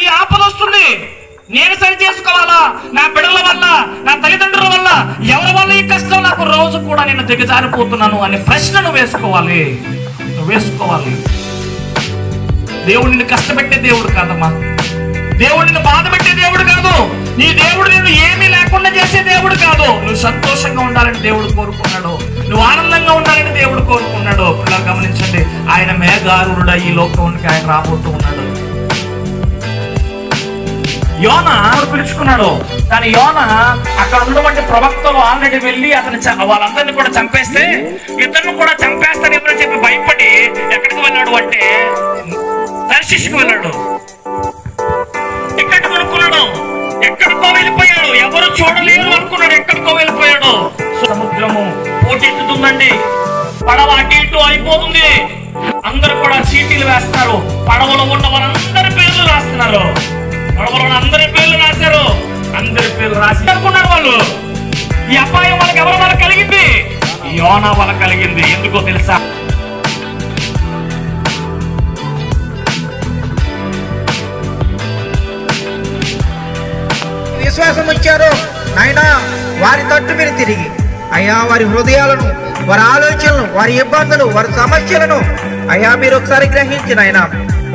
ఈ ఆపద వస్తుంది, నేను సరి చేసుకోవాలా, నా బిడ్డల వల్ల, నా తల్లిదండ్రుల వల్ల, ఎవరి వల్ల ఈ కష్టం నాకు రోజు కూడా నేను దిగజారిపోతున్నాను అనే ప్రశ్న నువ్వు వేసుకోవాలి. దేవుడు నిన్ను కష్టపెట్టే దేవుడు కాదమ్మా, దేవుడు నిన్ను బాధ పెట్టే దేవుడు కాదు, నీ దేవుడు నిన్ను ఏమీ లేకుండా చేసే దేవుడు కాదు. నువ్వు సంతోషంగా ఉండాలని దేవుడు కోరుకున్నాడు, నువ్వు ఆనందంగా ఉండాలని దేవుడు కోరుకున్నాడు. ఇలా గమనించండి, ఆయన మేఘారుడ ఈ లోకానికి ఆయన రాబోతూ ఉన్నాడు. యోన పిలుచుకున్నాడు, కానీ యోన అక్కడ ఉన్నటువంటి ప్రవక్తలు ఆల్రెడీ వెళ్ళి అతను వాళ్ళందరినీ కూడా చంపేస్తే ఇతరులు కూడా చంపేస్తారేమో చెప్పి భయపడి ఎక్కడికి వెళ్ళాడు అంటే తర్షీషుకు వెళ్ళాడు. ఎక్కడికి అనుకున్నాడు, ఎక్కడికో వెళ్ళిపోయాడు, ఎవరు చూడలేరు అనుకున్నాడు, ఎక్కడికో వెళ్ళిపోయాడు. సముద్రము పోటెత్తుతుందండి, పడవ అటు ఇటు అయిపోతుంది. అందరూ కూడా చీటీలు వేస్తున్నారు, పడవలో ఉన్న వాళ్ళందరి పేర్లు రాస్తున్నారు. పడవలో అందరి పేర్లు రాశారు, అందరి పేర్లు రాసి అనుకున్నారు వాళ్ళు. ఈ అపాయం వాళ్ళకి ఎవరి వల్ల కలిగింది? యోనా వల్ల కలిగింది. ఎందుకో తెలుసా? విశ్వాసం వచ్చారు ఆయన వారి తట్టు మీరు తిరిగి, అయ్యా వారి హృదయాలను, వారి ఆలోచనలు, వారి ఇబ్బందులు, వారి సమస్యలను అయ్యా మీరు ఒకసారి గ్రహించిన ఆయన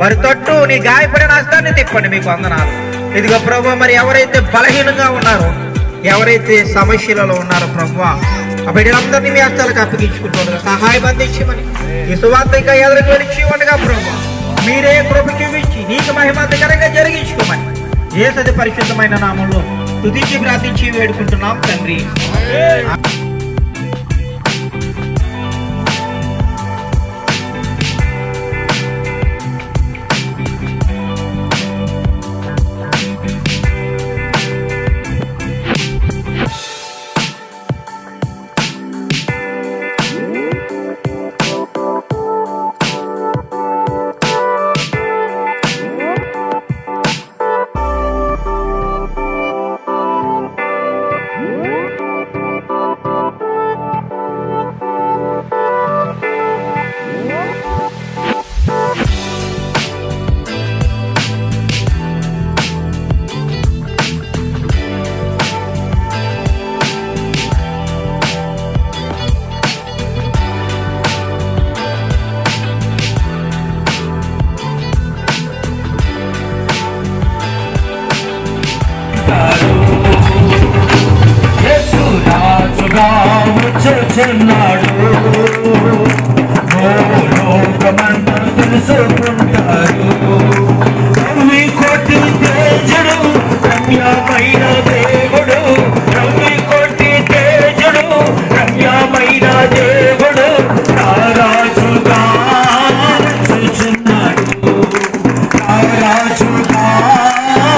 వారి తట్టు నీ గాయపడిన హస్తాన్ని తిప్పండి. మీకు వందనాలు. ఇదిగో ప్రభు, మరి ఎవరైతే బలహీనంగా ఉన్నారో, ఎవరైతే సమస్యలలో ఉన్నారో ప్రభు, ఆ బిడ్డలందరినీ మీ హస్తాలకు అప్పగించుకుంటుండగా సహాయం అందించమని, ఈ సువార్త ఎదురుకు వెళ్ళి ఉండగా ప్రభు మీరే కృప చూపించి నీకు మహిమంతకరంగా జరిగించుకోమని యేసు పరిశుద్ధమైన నామంలో స్తుతించి ప్రార్థించి వేడుకుంటున్నాం తండ్రి. వచ్చుచున్నాడు, లోకమంతా తెలుసుకుంటారు. రవి కొట్టి తేజుడు రమ్యమైన దేవుడు, రవి కొట్టి తేజుడు రమ్యమైన దేవుడు రారాజుగా వచ్చుచున్నాడు, రారాజుగా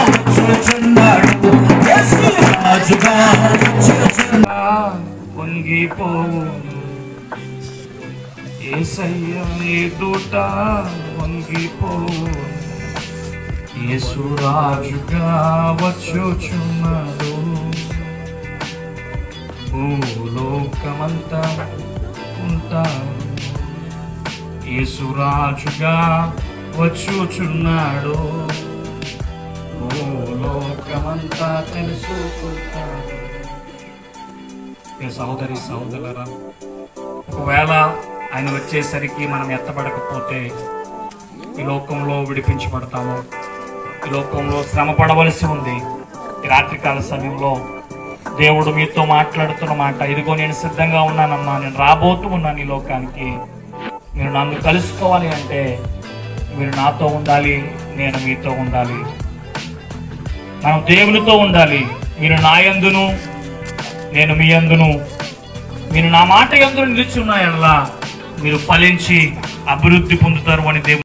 వచ్చుచున్నాడు, యేసు రాజుగా వచ్చుచున్నాడు. వంగిపోవు యేసయ్య ఎదుట వంగిపోవు, యేసు రాజుగా వచ్చుచున్నాడు. భూలోకమంతా ఉంటాడు, యేసు రాజుగా వచ్చుచున్నాడు. భూలోకమంతా తెలుసుకుంటాడు. సహోదరి సహోదరులారా, ఒకవేళ ఆయన వచ్చేసరికి మనం ఎత్తబడకపోతే ఈ లోకంలో విడిపించబడతాము, ఈ లోకంలో శ్రమ పడవలసి ఉంది. ఈ రాత్రికాల సమయంలో దేవుడు మీతో మాట్లాడుతున్న మాట, ఇదిగో నేను సిద్ధంగా ఉన్నానమ్మా, నేను రాబోతూ ఉన్నాను ఈ లోకానికి, మీరు నన్ను కలుసుకోవాలి అంటే మీరు నాతో ఉండాలి, నేను మీతో ఉండాలి, మనం దేవునితో ఉండాలి. మీరు నా యందును నేను మీ యందును, మీరు నా మాట యందు నిలిచి ఉన్నాయల్లా మీరు ఫలించి అభివృద్ధి పొందుతారు అని దేవుడు